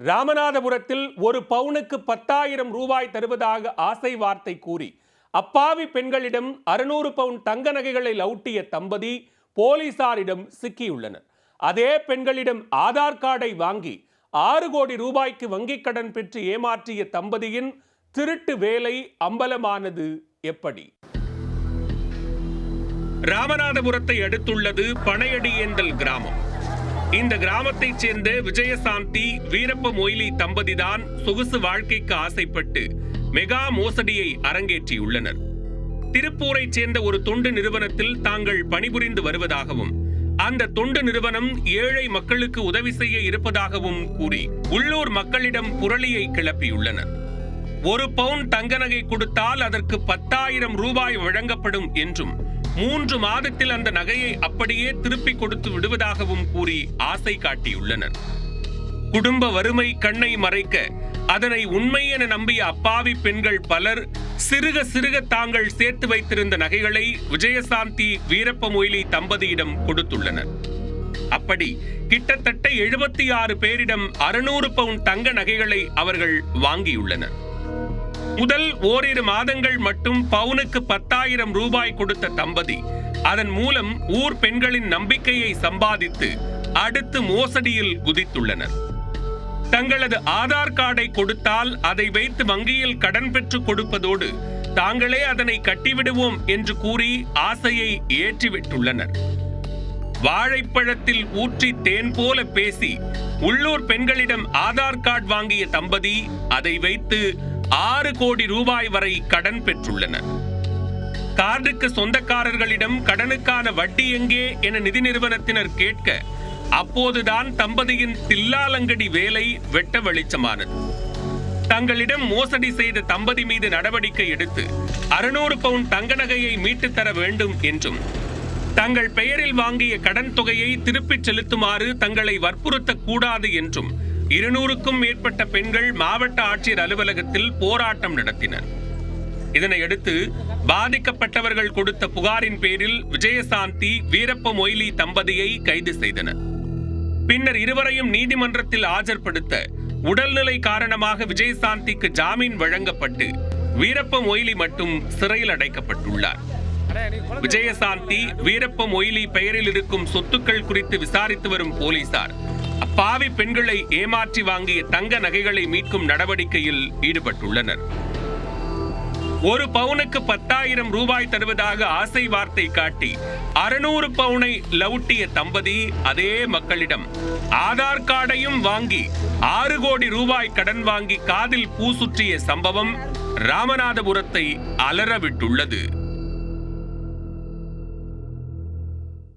ராமநாதபுரத்தில் ஒரு பவுனுக்கு 10,000 ரூபாய் தருவதாக ஆசை வார்த்தை கூறி அப்பாவி பெண்களிடம் 600 பவுன் தங்க நகைகளை லவுட்டிய தம்பதி போலீசாரிடம் சிக்கியுள்ளனர். அதே பெண்களிடம் ஆதார் கார்டை வாங்கி 6 கோடி ரூபாய்க்கு வங்கிக் கடன் பெற்று ஏமாற்றிய தம்பதியின் திருட்டு வேலை அம்பலமானது எப்படி? ராமநாதபுரத்தை அடுத்துள்ளது பனையடியேந்தல் கிராமம். இந்த கிராமத்தைச் சேர்ந்த விஜயசாந்தி வீரப்ப மொய்லி தம்பதிதான் சொகுசு வாழ்க்கைக்கு ஆசைப்பட்டு மெகா மோசடியை அரங்கேற்றியுள்ளனர். திருப்பூரைச் சேர்ந்த ஒரு தொண்டு நிறுவனத்தில் தாங்கள் பணிபுரிந்து வருவதாகவும் அந்த தொண்டு நிறுவனம் ஏழை மக்களுக்கு உதவி செய்ய இருப்பதாகவும் கூறி உள்ளூர் மக்களிடம் புரளியை கிளப்பியுள்ளனர். 1 பவுன் தங்க நகை கொடுத்தால் அதற்கு 10,000 ரூபாய் வழங்கப்படும் என்றும் 3 மாதத்தில் அந்த நகையை அப்படியே திருப்பிக் கொடுத்து விடுவதாகவும் கூறி ஆசை காட்டியுள்ளனர். குடும்ப வறுமை கண்ணை மறைக்க அதனை உண்மை என நம்பிய அப்பாவி பெண்கள் பலர் சிறுக சிறுக தாங்கள் சேர்த்து வைத்திருந்த நகைகளை விஜயசாந்தி வீரப்ப மொய்லி தம்பதியிடம் கொடுத்துள்ளனர். அப்படி கிட்டத்தட்ட 76 பேரிடம் 600 பவுன் தங்க நகைகளை அவர்கள் வாங்கியுள்ளனர். முதல் ஓரிரு மாதங்கள் மட்டும் பவுனுக்கு 10,000 ரூபாய் கொடுத்த தம்பதி அதன் மூலம் ஊர் பெண்களின் நம்பிக்கையை சம்பாதித்து அடுத்து மோசடியில் குதித்துள்ளனர். தங்களது ஆதார் கார்டை கொடுத்தால் அதை வைத்து வங்கியில் கடன் பெற்று கொடுப்பதோடு தாங்களே அதனை கட்டிவிடுவோம் என்று கூறி ஆசையை ஏற்றிவிட்டுள்ளனர். வாழைப்பழத்தில் ஊற்றி தேன் போல பேசி உள்ளூர் பெண்களிடம் ஆதார் கார்டு வாங்கிய தம்பதி அதை வைத்து 6 கோடி ரூபாய் வரை கடன் பெற்றுள்ளனர். கார்டுக்கு சொந்தக்காரர்களிடம் கடனுக்கான வட்டி எங்கே என நிதி நிறுவனத்தினர் கேட்க அப்போதுதான் தம்பதியின் தில்லாலங்கடி வேலை வெட்ட வெளிச்சமானது. தங்களிடம் மோசடி செய்த தம்பதி மீது நடவடிக்கை எடுத்து 600 பவுன் தங்க நகையை மீட்டு தர வேண்டும் என்றும் தங்கள் பெயரில் வாங்கிய கடன் தொகையை திருப்பிச் செலுத்துமாறு தங்களை வற்புறுத்தக் கூடாது என்றும் 200க்கும் மேற்பட்ட பெண்கள் மாவட்ட ஆட்சியர் அலுவலகத்தில் போராட்டம் நடத்தினர். இதனையடுத்து பாதிக்கப்பட்டவர்கள் கொடுத்த புகாரின் பேரில் விஜயசாந்தி வீரப்ப மொய்லி தம்பதியை கைது செய்தனர். பின்னர் இருவரையும் நீதிமன்றத்தில் ஆஜர்படுத்த உடல்நிலை காரணமாக விஜயசாந்திக்கு ஜாமீன் வழங்கப்பட்டு வீரப்ப மொய்லி மட்டும் சிறையில் அடைக்கப்பட்டுள்ளார். விஜயசாந்தி வீரப்ப மொய்லி பெயரில் இருக்கும் சொத்துக்கள் குறித்து விசாரித்து வரும் போலீசார் அப்பாவி பெண்களை ஏமாற்றி வாங்கிய தங்க நகைகளை மீட்கும் நடவடிக்கையில் ஈடுபட்டுள்ளனர். 1 பவுனுக்கு 10,000 ரூபாய் தருவதாக ஆசை வார்த்தை காட்டி 600 பவுனை லவுட்டிய தம்பதி அதே மக்களிடம் ஆதார் கார்டையும் வாங்கி 6 கோடி ரூபாய் கடன் வாங்கி காதில் பூ சுற்றிய சம்பவம் ராமநாதபுரத்தை அலறவிட்டுள்ளது.